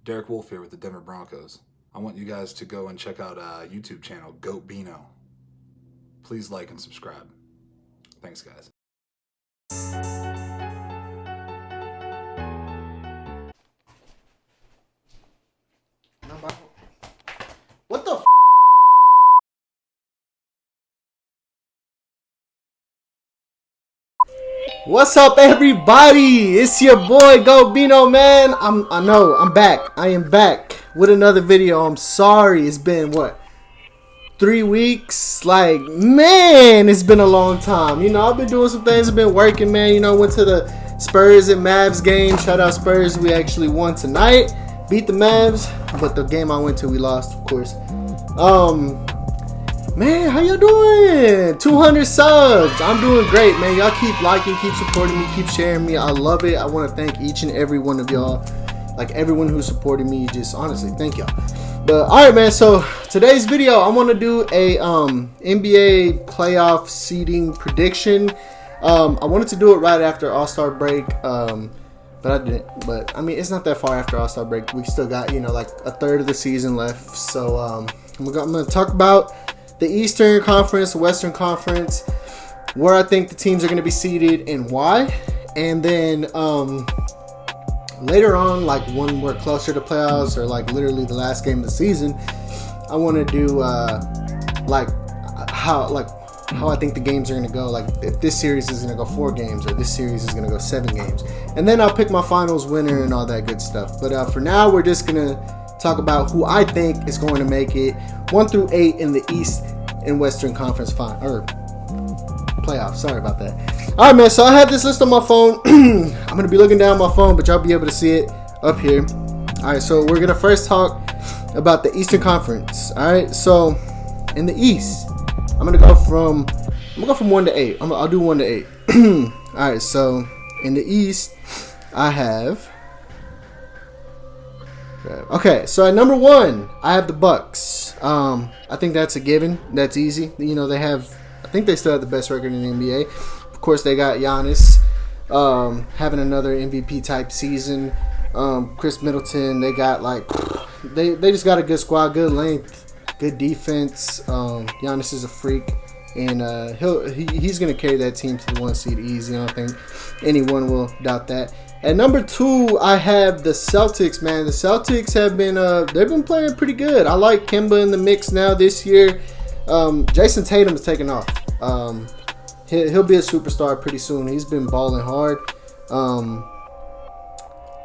Derek Wolf here with the Denver Broncos. I want you guys to go and check out YouTube channel G.O.A.T. Please like and subscribe. Thanks, guys. What the f? What's up, everybody? It's your boy G.O.A.T, man. I know I'm back. I am back with another video. I'm sorry. It's been what, 3 weeks? Like, man, it's been a long time. You know, I've been doing some things. I've been working, man. You know, went to the Spurs and Mavs game. Shout out Spurs. We actually won tonight. Beat the Mavs, but the game I went to, we lost, of course. Man, how y'all doing? 200 subs. I'm doing great, man. Y'all keep liking, keep supporting me, keep sharing me. I love it. I want to thank each and every one of y'all. Like, everyone who's supporting me, just honestly, thank y'all. But, alright, man. So, today's video, I want to do a NBA playoff seeding prediction. I wanted to do it right after All-Star break. But I didn't. But I mean, it's not that far after All-Star break. We still got, you know, like a third of the season left. So I'm gonna talk about the Eastern Conference, Western Conference, where I think the teams are gonna be seeded and why. And then later on, like when we're closer to playoffs or like literally the last game of the season, I want to do how I think the games are going to go. Like if this series is going to go 4 games or this series is going to go 7 games. And then I'll pick my finals winner and all that good stuff. But for now, we're just going to talk about who I think is going to make it 1 through 8 in the East and Western Conference playoffs. Sorry about that. All right, man. So I have this list on my phone. I'm going to be looking down my phone, but y'all be able to see it up here. All right. So we're going to first talk about the Eastern Conference. All right. So in the East, I'm gonna go from 1 to 8. I'll do 1 to 8. All right. So in the East, I have. Okay. So at number 1, I have the Bucks. I think that's a given. That's easy. You know, I think they still have the best record in the NBA. Of course, they got Giannis having another MVP type season. Chris Middleton. They got they just got a good squad, good length. Good defense. Giannis is a freak, and he's going to carry that team to the 1 seed easy. I don't think anyone will doubt that. At number 2, I have the Celtics. Man, the Celtics have been they've been playing pretty good. I like Kemba in the mix now this year. Jason Tatum is taking off. He'll be a superstar pretty soon. He's been balling hard.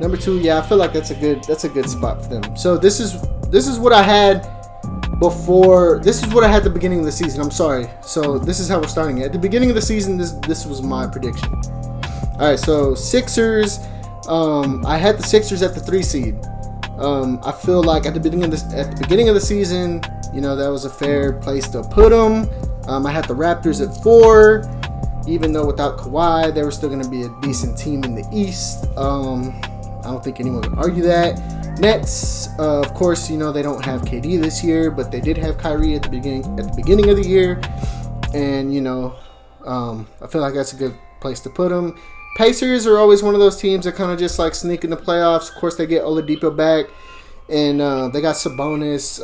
Number 2, yeah, I feel like that's a good spot for them. So this is what I had. This is what I had at the beginning of the season. I'm sorry. So this is how we're starting. At the beginning of the season, this was my prediction. All right, so Sixers. I had the Sixers at the 3 seed. I feel like at the beginning of the season, you know, that was a fair place to put them. I had the Raptors at 4. Even though without Kawhi, they were still going to be a decent team in the East. I don't think anyone would argue that. Nets, of course, you know, they don't have KD this year, but they did have Kyrie at the beginning of the year, and you know, I feel like that's a good place to put them. Pacers are always one of those teams that kind of just like sneak in the playoffs. Of course, they get Oladipo back, and they got Sabonis.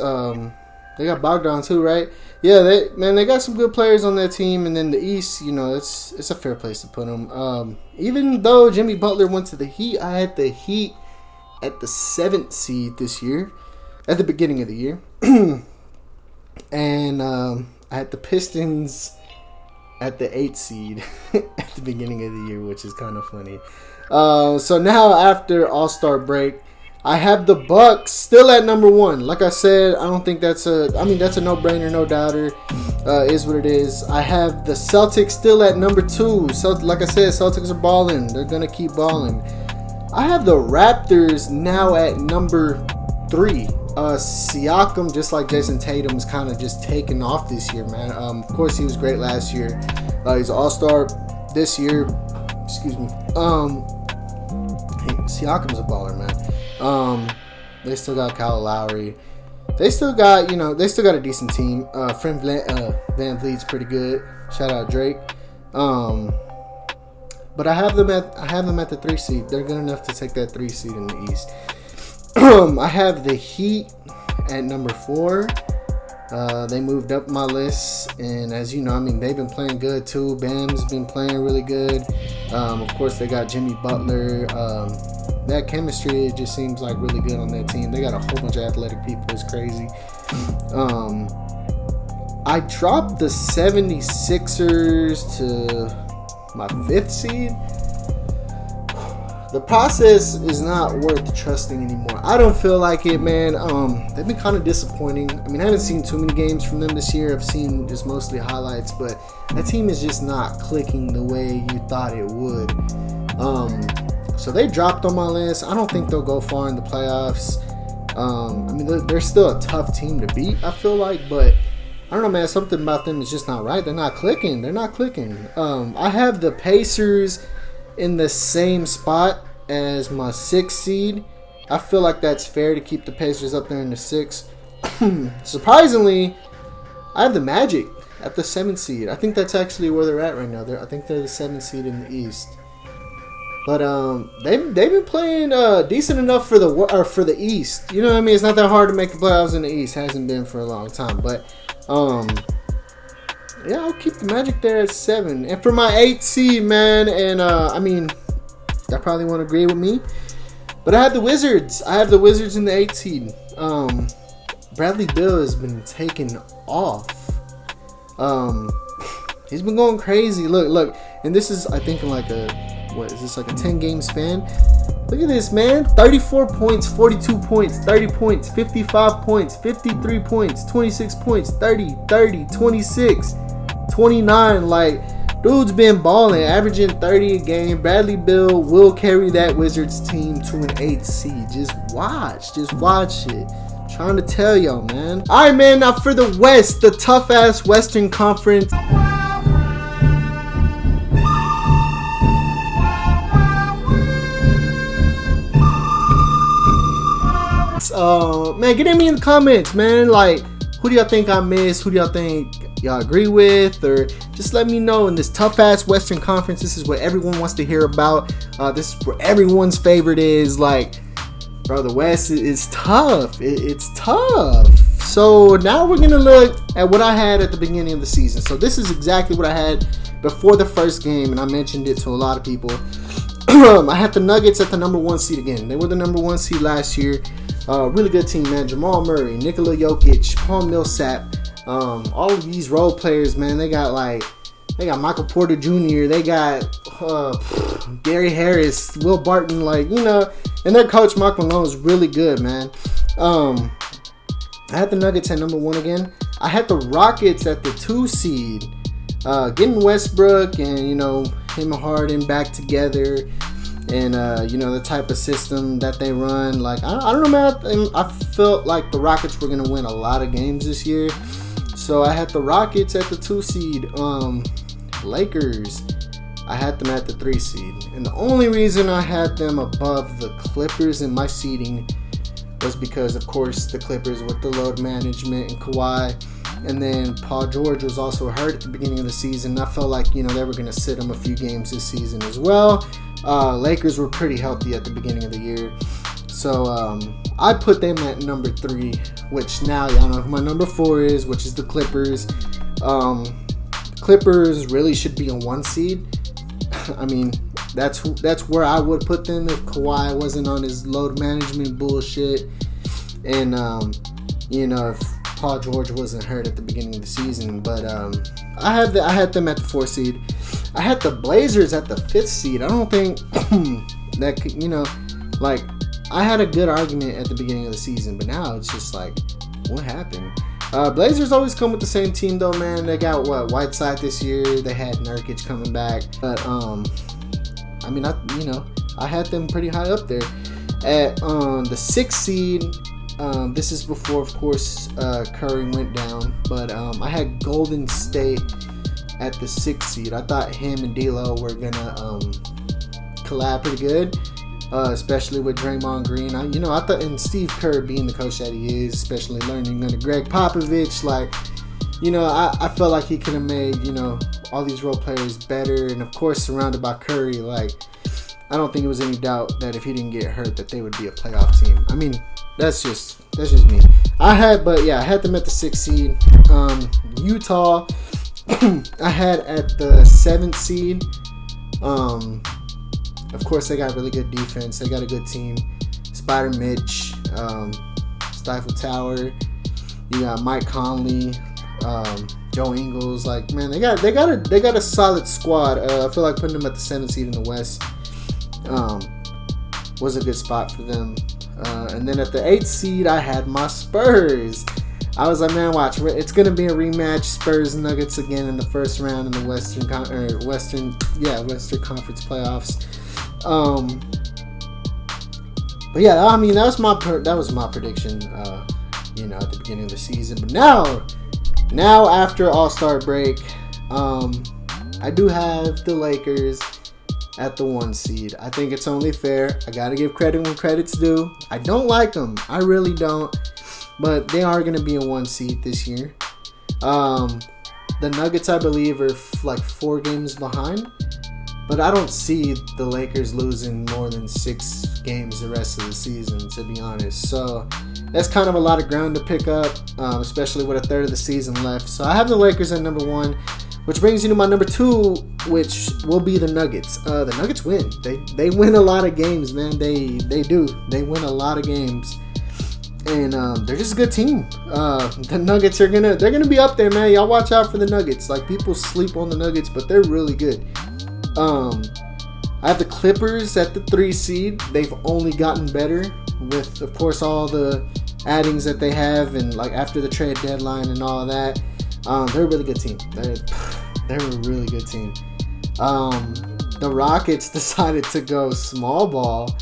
They got Bogdan too, right? Yeah, they got some good players on that team. And then the East, you know, it's a fair place to put them. Even though Jimmy Butler went to the Heat, I had the Heat at the 7th seed this year, at the beginning of the year. And I had the Pistons at the 8th seed at the beginning of the year, which is kind of funny. So now after All-Star break, I have the Bucks still at number 1. Like I said, I don't think that's a no-brainer, no doubter. Is what it is. I have the Celtics still at number 2. So like I said, Celtics are balling. They're gonna keep balling. I have the Raptors now at number 3. Siakam, just like Jason Tatum, is kind of just taking off this year, man. Of course, he was great last year. He's an all-star this year. Excuse me. Siakam's a baller, man. They still got Kyle Lowry. They still got a decent team. Fred Van Vliet's pretty good. Shout out Drake. But I have them at the 3 seed. They're good enough to take that 3 seed in the East. I have the Heat at number 4. They moved up my list, and as you know, I mean, they've been playing good too. Bam's been playing really good. Of course, they got Jimmy Butler. That chemistry, it just seems like really good on that team. They got a whole bunch of athletic people. It's crazy. I dropped the 76ers to my 5th seed. The process is not worth trusting anymore. I don't feel like it, man. They've been kind of disappointing. I mean, I haven't seen too many games from them this year. I've seen just mostly highlights, but that team is just not clicking the way you thought it would. So they dropped on my list. I don't think they'll go far in the playoffs. I mean, they're still a tough team to beat, I feel like, but I don't know, man. Something about them is just not right. They're not clicking. I have the Pacers in the same spot as my 6th seed. I feel like that's fair to keep the Pacers up there in the 6th. Surprisingly, I have the Magic at the 7th seed. I think that's actually where they're at right now. I think they're the 7th seed in the East. But they've been playing decent enough for the East. You know what I mean? It's not that hard to make the playoffs in the East. Hasn't been for a long time. But yeah, I'll keep the Magic there at 7. And for my 8th seed, man, and I mean, y'all probably won't agree with me, but I have the Wizards. I have the Wizards in the 8th seed. Bradley Beal has been taking off. He's been going crazy. Look, and this is, I think, like a 10-game span? Look at this, man. 34 points, 42 points, 30 points, 55 points, 53 points, 26 points, 30, 26, 29. Like, dude's been balling, averaging 30 a game. Bradley Beal will carry that Wizards team to an 8th seed. Just watch it. I'm trying to tell y'all, man. All right, man. Now for the West, the tough-ass Western Conference. Man, get at me in the comments, man. Like, who do y'all think I missed? Who do y'all think y'all agree with? Or just let me know. In this tough-ass Western Conference, this is what everyone wants to hear about. This is where everyone's favorite is. Like, bro, the West is tough. It's tough. So now we're going to look at what I had at the beginning of the season. So this is exactly what I had before the first game, and I mentioned it to a lot of people. I had the Nuggets at the number 1 seed again. They were the number 1 seed last year. Really good team, man. Jamal Murray, Nikola Jokic, Paul Millsap, all of these role players, man. They got Michael Porter Jr. They got Gary Harris, Will Barton, like, you know, and their coach Mark Malone is really good, man. I had the Nuggets at number 1 again. I had the Rockets at the 2 seed. Getting Westbrook and, you know, him and Harden back together. And, you know, the type of system that they run. Like, I don't know, man. I felt like the Rockets were going to win a lot of games this year. So I had the Rockets at the 2 seed. Lakers, I had them at the 3 seed. And the only reason I had them above the Clippers in my seeding was because, of course, the Clippers with the load management and Kawhi. And then Paul George was also hurt at the beginning of the season. I felt like, you know, they were going to sit him a few games this season as well. Lakers were pretty healthy at the beginning of the year. So I put them at number 3, which now y'all know who my number 4 is, which is the Clippers. Clippers really should be a 1 seed. I mean, that's where I would put them if Kawhi wasn't on his load management bullshit. And, you know, if Paul George wasn't hurt at the beginning of the season. But I had them at the 4 seed. I had the Blazers at the 5th seed. I don't think that could, you know, like, I had a good argument at the beginning of the season, but now it's just like, what happened? Blazers always come with the same team though, man. They got Whiteside this year. They had Nurkic coming back, but I mean, I had them pretty high up there at the 6th seed. This is before, of course, Curry went down, but I had Golden State at the 6th seed. I thought him and D'Lo were gonna collab pretty good, especially with Draymond Green. I thought, and Steve Kerr being the coach that he is, especially learning under Greg Popovich, like, you know, I felt like he could have made, you know, all these role players better, and of course surrounded by Curry, like, I don't think it was any doubt that if he didn't get hurt, that they would be a playoff team. I mean, that's just me. I had them at the 6th seed. Utah, I had at the 7th seed. Of course, they got really good defense. They got a good team. Spider Mitch, Stifle Tower. You got Mike Conley, Joe Ingles. Like, man, they got a solid squad. I feel like putting them at the 7th seed in the West was a good spot for them. And then at the 8th seed, I had my Spurs. I was like, man, watch, it's gonna be a rematch, Spurs and Nuggets again in the first round in the Western Conference playoffs. But yeah, I mean, that was my prediction. At the beginning of the season. But now after All-Star break, I do have the Lakers at the 1 seed. I think it's only fair. I gotta give credit when credit's due. I don't like them. I really don't. But they are gonna be a 1 seed this year. The Nuggets, I believe, are like 4 games behind. But I don't see the Lakers losing more than 6 games the rest of the season, to be honest. So that's kind of a lot of ground to pick up, especially with a third of the season left. So I have the Lakers at number 1, which brings you to my number 2, which will be the Nuggets. The Nuggets win. They win a lot of games, man. They do. They win a lot of games, and they're just a good team. The Nuggets they're gonna be up there, man. Y'all watch out for the Nuggets. Like, people sleep on the Nuggets, but they're really good. I have the Clippers at the 3 seed. They've only gotten better with, of course, all the addings that they have, and like after the trade deadline and all that. They're a really good team. They're a really good team. The Rockets decided to go small ball,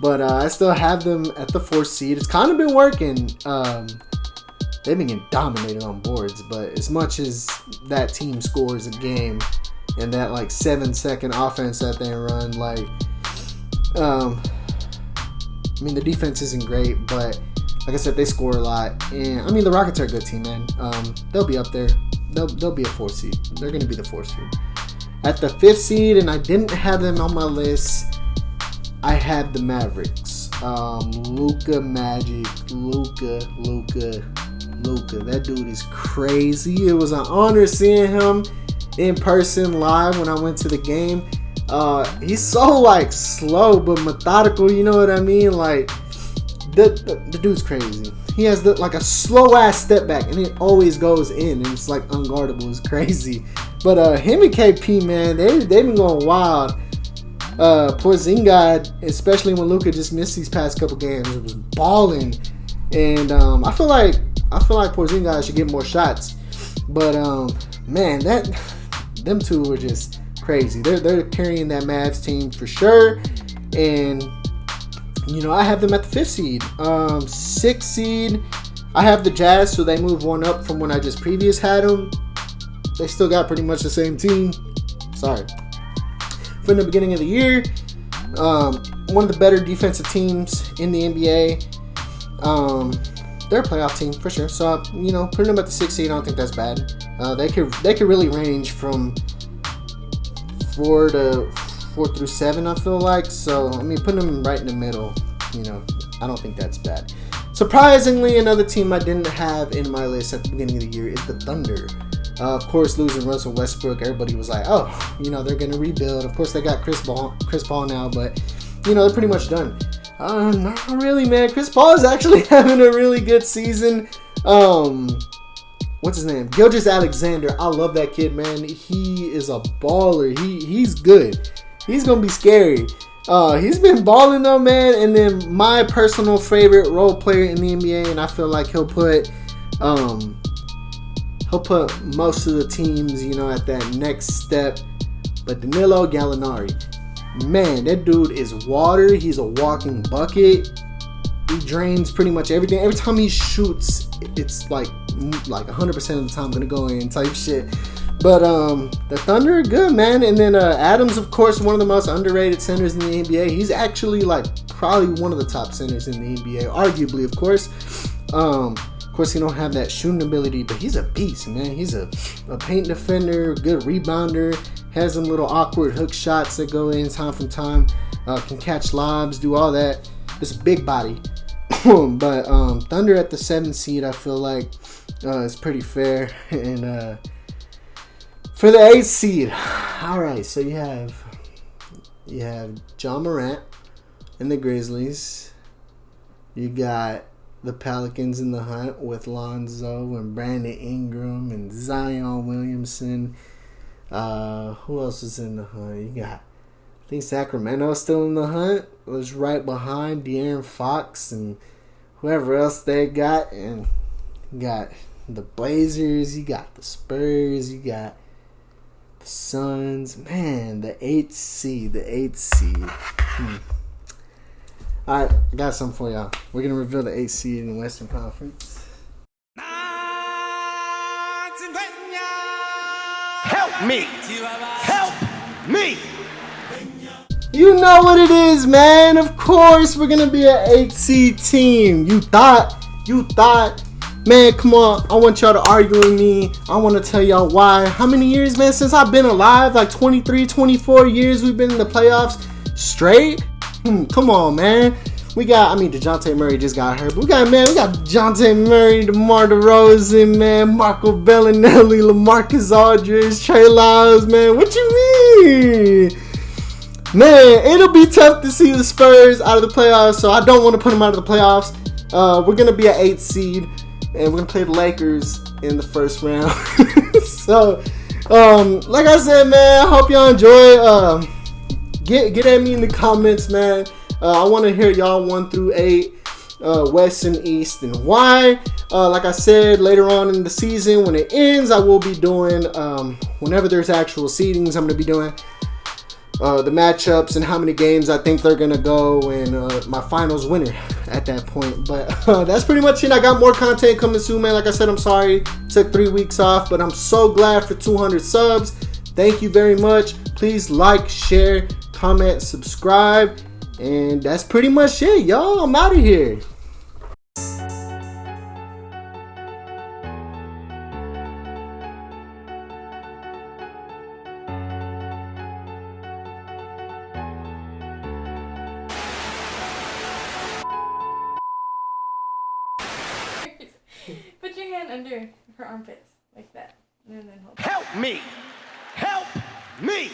but I still have them at the 4th seed. It's kind of been working. They've been getting dominated on boards, but as much as that team scores a game and that like 7-second offense that they run, like, I mean, the defense isn't great, but like I said, they score a lot. And I mean, the Rockets are a good team, man. They'll be up there. They'll be a 4th seed. They're going to be the 4th seed. At the 5th seed, and I didn't have them on my list, I had the Mavericks. Luka Magic. Luka. That dude is crazy. It was an honor seeing him in person live when I went to the game. He's so like slow but methodical, you know what I mean? Like, the dude's crazy. He has like a slow ass step back and it always goes in, and it's like unguardable. It's crazy. But him and KP, man, they've been going wild. Porzingis, especially when Luka just missed these past couple games, it was balling. And I feel like Porzingis should get more shots. But man, them two were just crazy. They're carrying that Mavs team for sure. And I have them at the 5th seed. 6th seed, I have the Jazz, so they move one up from when I just previous had them. They still got pretty much the same team. Sorry. From the beginning of the year, one of the better defensive teams in the NBA. They're a playoff team for sure. So putting them at the 6th seed, I don't think that's bad. They could really range from 4 through 7, I feel like. So I mean, putting them right in the middle, I don't think that's bad. Surprisingly, another team I didn't have in my list at the beginning of the year is the Thunder. Of course, losing Russell Westbrook, everybody was like, oh, they're going to rebuild. Of course, they got Chris Paul now, but, they're pretty much done. Not really, man. Chris Paul is actually having a really good season. What's his name? Gilgeous-Alexander. I love that kid, man. He is a baller. He's good. He's going to be scary. He's been balling, though, man. And then my personal favorite role player in the NBA, and I feel like he'll put most of the teams, at that next step. But Danilo Gallinari, man, that dude is water. He's a walking bucket. He drains pretty much everything. Every time he shoots, it's like 100% of the time gonna go in type shit. But the Thunder are good, man. And then Adams, of course, one of the most underrated centers in the NBA. He's actually probably one of the top centers in the NBA, arguably, of course. Of course, he don't have that shooting ability, but he's a beast, man. He's a paint defender, good rebounder, has some little awkward hook shots that go in time from time. can catch lobs, do all that. It's a big body. But Thunder at the 7th seed, I feel like is pretty fair. And for the 8th seed, all right. So you have John Morant and the Grizzlies. You got the Pelicans in the hunt with Lonzo and Brandon Ingram and Zion Williamson. Who else is in the hunt? You got, I think Sacramento's still in the hunt. It was right behind De'Aaron Fox and whoever else they got. And you got the Blazers. You got the Spurs. You got the Suns. Man, the 8th seed. Alright, I got something for y'all. We're going to reveal the 8th seed in the Western Conference. Help me! Help me! You know what it is, man. Of course, we're going to be an 8th seed team. You thought. Man, come on. I want y'all to argue with me. I want to tell y'all why. How many years, man, since I've been alive? Like 23, 24 years we've been in the playoffs straight? Come on, man. DeJounte Murray just got hurt. But we got DeJounte Murray, DeMar DeRozan, man, Marco Bellinelli, LaMarcus Aldridge, Trey Lyles, man. What you mean? Man, it'll be tough to see the Spurs out of the playoffs, so I don't want to put them out of the playoffs. We're going to be an 8th seed, and we're going to play the Lakers in the first round. So, like I said, man, I hope y'all enjoy. Get at me in the comments, man. I want to hear y'all 1 through 8, West and East, and why. Like I said, later on in the season, when it ends, I will be doing, whenever there's actual seedings, I'm going to be doing the matchups and how many games I think they're going to go, and my finals winner at that point. But that's pretty much it. I got more content coming soon, man. Like I said, I'm sorry. Took 3 weeks off, but I'm so glad for 200 subs. Thank you very much. Please like, share, comment, subscribe, and that's pretty much it, y'all. I'm out of here. Put your hand under her armpits like that, and then hold. Help me! Help me!